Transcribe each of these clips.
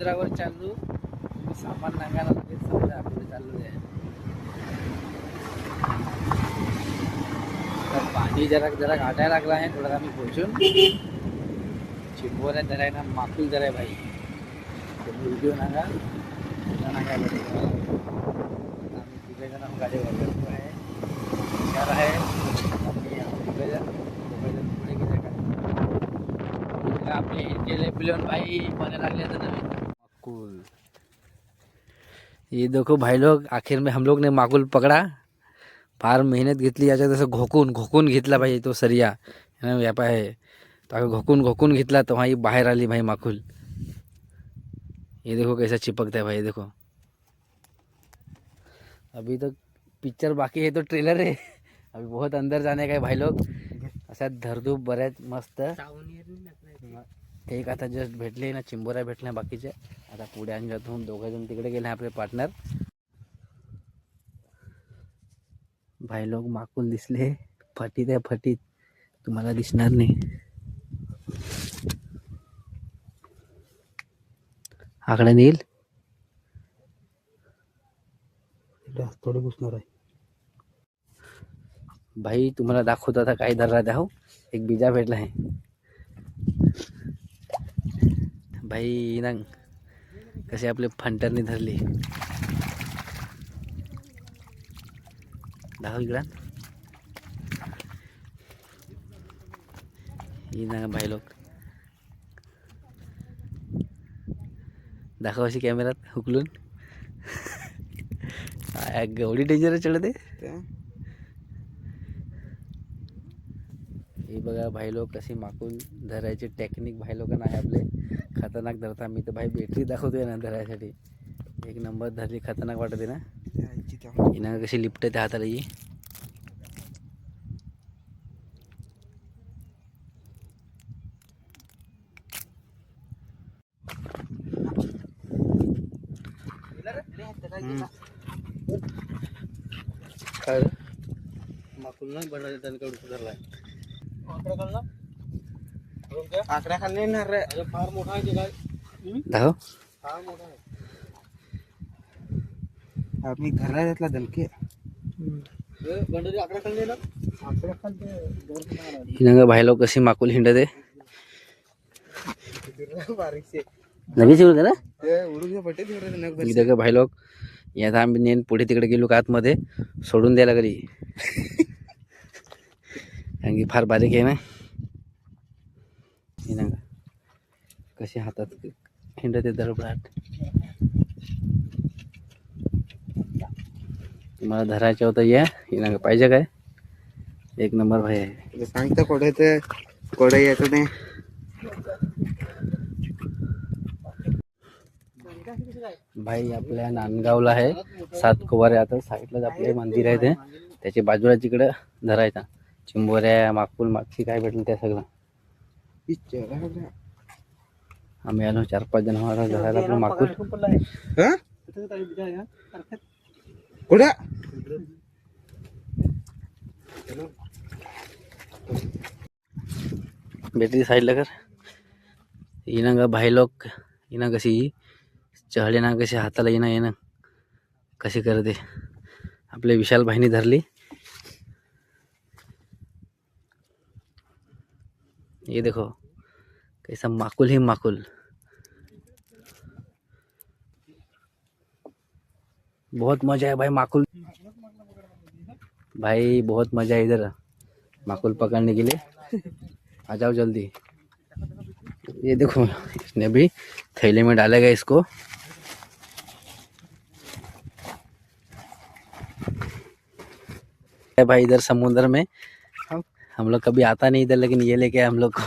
समुद्रावर चाललो. सामान नांगायला लगेच समजा पुढे चाललो आहे. तर पाणी जरा जरा घाटायला लागला आहे. थोडा आम्ही पोहोचून चिंबोऱ्या जरा आहे ना, माकुल जरा आहे भाई. व्हिडिओ नांगा नांगा आम्ही तिघे जण गाडी वापरतो आहे. हुशार आहे. पुढे गेले का आपले इंडियन पिलोन भाई बने लागले तर नवीन माकुल. ये देखो भाई लोग, आखिर में हम लोग ने माकुल पकड़ा. फार मेहनत घेतली याच्यात. तसं घोकून घेतला भाई तो सरिया व्यापा आहे. तो घोकून घेतला तो भाई बाहेर आली भाई माकुल. ये देखो कैसा चिपकता है भाई, देखो. अभी तो पिक्चर बाकी है, तो ट्रेलर है. अभी बहुत अंदर जाने का है भाई लोग. असा धरधूप बऱ्याच मस्त. एक आता जस्ट भेटले ना, चिंबोऱ्या भेटल्या बाकीचे. आता पुढे आणि जातो. दोघं जण तिकडे गेले आपले पार्टनर. भाई लोग माकुल दिसले. फटीत आहे फटीत, तुम्हाला दिसणार नाही. आकडे नेईल थोडे घुसणार आहे भाई. तुम्हाला दाखवतो आता काही धरला द्या. एक बिजा भेटला आहे भाई ना. कसे आपले फंटरने धरले. दाखव इकडा ना भाई लोक. दाखव अशी कॅमेरात हुकलून. एवढी डेंजर चढते. हे बघा भाई लोक कशी माकुल धरायची टेक्निक भाई लोकांना आहे आपले. खतरनाक धरता. मी तर भाई बॅटरी दाखवतोय ना धरायसाठी. एक नंबर धरली. खतरनाक वाटते ना. हिना कशी लिपटते त्या हाताला ही. काय माकुल नाही बनवायचं त्याने कडून धरलाय. आकड्या खाली येणार रे. फार मोठा आहे काय. दाखव. फार मोठा आहे. आम्ही धरला त्यातला दणके. बंडरी आकडा खाली येणार. आकड्या खाली हिना भाई लोक कशी माकुल हिंडते. बारीकशे नवीच येऊ ना ते उडून पट्टे धरले. इथं का भाई लोक. यात आम्ही नेन पुढे तिकडे गेलो का आतमध्ये सोडून द्यायला घरी. कारण की फार बारीक आहे ना. हिना कशी हातात हिंडते दरबडाट. तुम्हाला धरायचं होतं या. हिना पाहिजे काय. एक नंबर भाई आहे. सांगता कोडे ते कोडे येतं ते. भाई आपल्या नांदगावला आहे 7 कुवारे. आता साईडलाच आपले मंदिर आहे. ते त्याच्या बाजूला तिकडे धरायचा. चिंबोऱ्या माकुल मागची काय भेटलं त्या सगळं. आम्ही आलो 4-5 जण धरायला आपलं माकुल. कुठं बॅटरी साईडला कर. हिना भाई लोक. हिना कशी चढले ना, कशी हाताला येणं कशी करते. आपले विशाल भाईनी धरली. ये देखो कैसा माकुल ही माकुल. बहुत मजा है भाई माकुल. भाई बहुत मजा है इधर माकुल पकड़ने के लिए. आ जाओ जल्दी. ये देखो इसने भी थैले में डालेगा इसको. भाई इधर समुद्र में हम लोग कभी आता नहीं इधर, लेकिन ये लेके हम लोग को.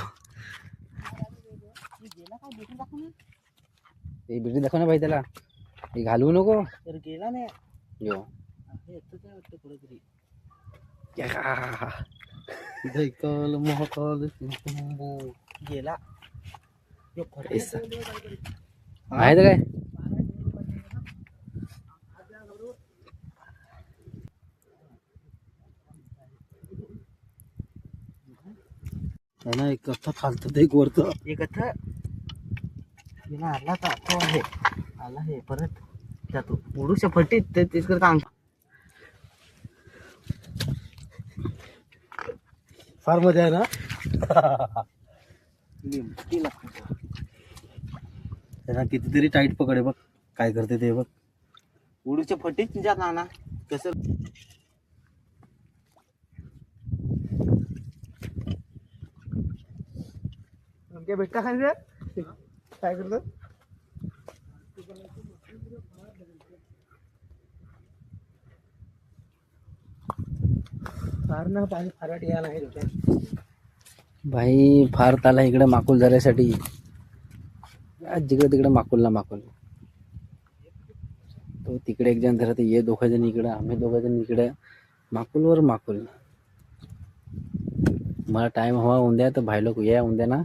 ये बिल्डी देखो ना भाई त्याला. हे घालू नको तर गेला नाही. यो दैकल महकल गेला. आहे तर काय. एक कथा खालतं एक वरतं. एक कथा गेला आला का तो आहे आला हे परत जातो उडूच्या फटीत ते तिकडे काम फार मजा आहे ना लिमटी लागते त्याला कितीतरी टाईट पकडे बघ काय करते ते बघ उडूच्या फटीत तुझ्या नाना कसं आमच्या भेटता खायचं काय करतात फार ना पाणी फारट यायला आहे भाई फार ताला इकडे माकुल धरायसाठी जिकडे तिकडे माकुलला माकुल तो तिकडे एक जण धरत ये दोघं जण इकडे आम्ही दोघं जण इकडे माकुलवर माकुल मला टाइम हवा उद्या तर भाई लोक या उद्या ना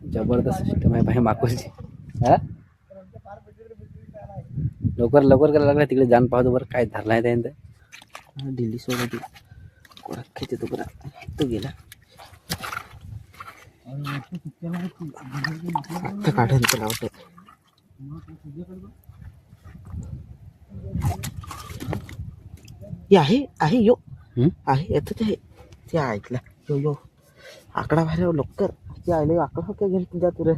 जबरदस्त सिस्टम आहे भाई माकुलची हा लवकर लवकर करायला लागला तिकडे जाण पाहतो बरं काय धरलाय त्यानंतर दिल्ली सोबत खेळते तो बरा तो गेला काढून त्याला वाटत आहे यो आहे येत ते ऐकला यो यो आकडा बाहेर लवकर ते आले आकडा काय घेऊन तुझ्या तुरे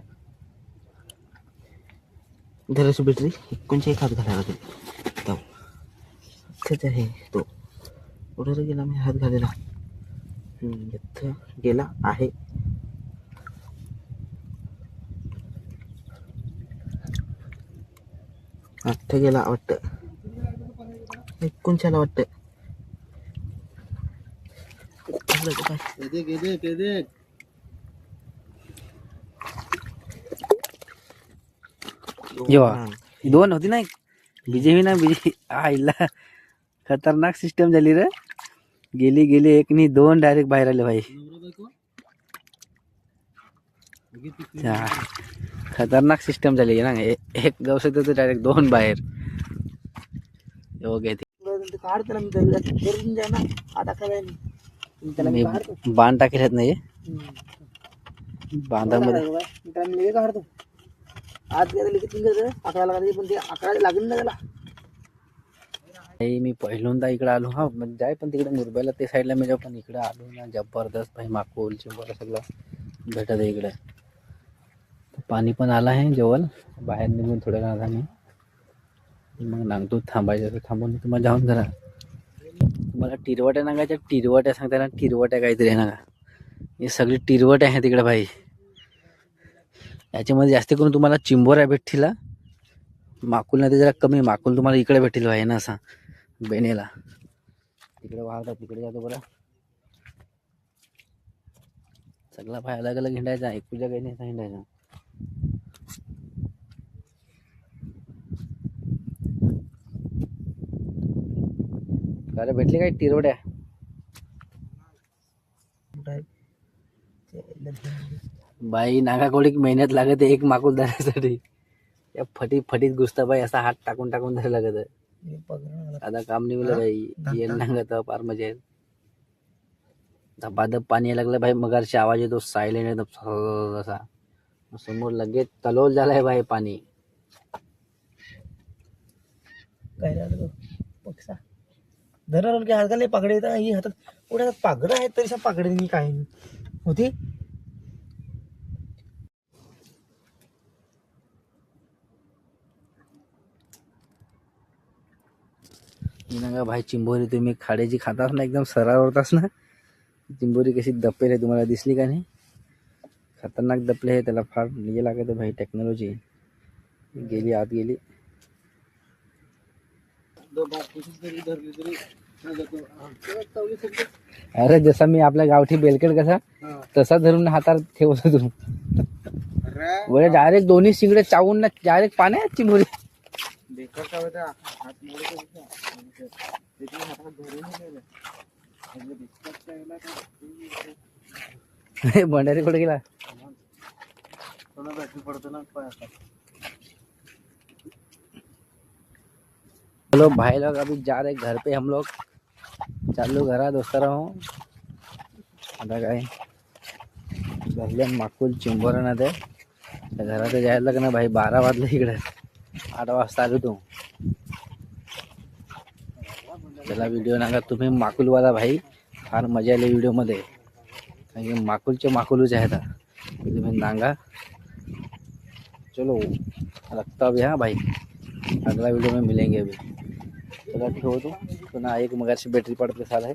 धरस बॅटरी कोणच्या एक हात घालायला ते आहे तो पुढे गेला मी हात घालेला इथं गेला आहे आत्ता गेला वाटतं कोणच्याला वाटतं जेव्हा दोन होती ना बीजेपी ना बीजे आईला खतरनाक सिस्टम झाली रे गेली गेली एक नी दोन डायरेक्ट बाहेर आले भाई खतरनाक सिस्टम झाली ना एक गवस तर डायरेक्ट दोन बाहेर काढ त्याला आता मी बांध टाकेल नाही बांधामध्ये काढतो आज गेलं आकडा लागली पण ते आकडा लागेल ना त्याला मी पहिल्यांदा इकडे आलो हा म्हणजे जाय पण तिकडे मुरबायला ते साईडला मी जाऊ पण इकडे आलो ना जबरदस्त भाई माकुल चिंबोरा सगळं भेटत आहे इकडे पाणी पण आलं आहे जेवण बाहेर निघून थोड्या वेळात आम्ही मग नांगतो थांबायचं असं थांबून तुम्हाला जाऊन करा तुम्हाला टिरवट्या नागायच्या टिरवट्या सांगता ना टिरवट्या काहीतरी आहे ना हे सगळी टिरवट आहे तिकडे भाई याच्यामध्ये जास्त करून तुम्हाला चिंबोऱ्या भेटतील माकुल नाही ते जरा कमी माकुल तुम्हाला इकडे भेटेल आहे ना असा बेनेला तिकडे वाहतात तिकडे जातो बरं सगळा भाई अलग अलग हिंडायचा एकू जागा नाही हिंडायचा अरे भेटली काय टिरवड्या बाई नागाकोडीक मेहनत लागत एक माकुल धरण्यासाठी या फटीत घुसता बाई असा हात टाकून टाकून धरायला लागत आता काम निघलं बाई येल नांगत पार मजा येईल धबाधब पाणी यायला लागलं भाई मगारची आवाज येतो सायलेंट एकदम असा समोर लगेच तलोल झालाय भाई पाणी काय पक्षा धरण की हात घाले पागडे ही हातात पुढे पागड आहेत तरी पागडे काय होती ना भाई चिंबोरी तुम्ही खाड्याची खातास ना एकदम सरावरतास ना चिंबोरी कशी दपेल आहे तुम्हाला दिसली का नाही खतरनाक दपले आहे त्याला फार हे लागत भाई टेक्नॉलॉजी गेली आत गेली अरे जसा मी आपल्या गावठी बेलकेट कसा तसा धरून हातात ठेवत होतो बरे डायरेक्ट दोन्ही शिंगडे चावून ना डायरेक्ट पाण्यात चिंबोरी भंडारी कुठे गेला चलो भाई लोग अभी जा रहे घर पे हम लोग चालू घरा दोस्ता रहो आता काय घरल्या माकुल चिंबोरा ना ते त्या घरात जायला का ना भाई 12 वाजले इकडे 8 वाजता आलो तो. त्याला व्हिडिओ नागा तुम्ही माकुलवाला भाई फार मजा आली व्हिडिओमध्ये कारण की माकुलचे माकुलच आहेत तुम्ही नांगा. चलो रखता भी हाँ भाई अगला वीडियो में मिलेंगे अभी. चला ठेवतो पुन्हा एक मगाशी बॅटरी पडत साल आहे.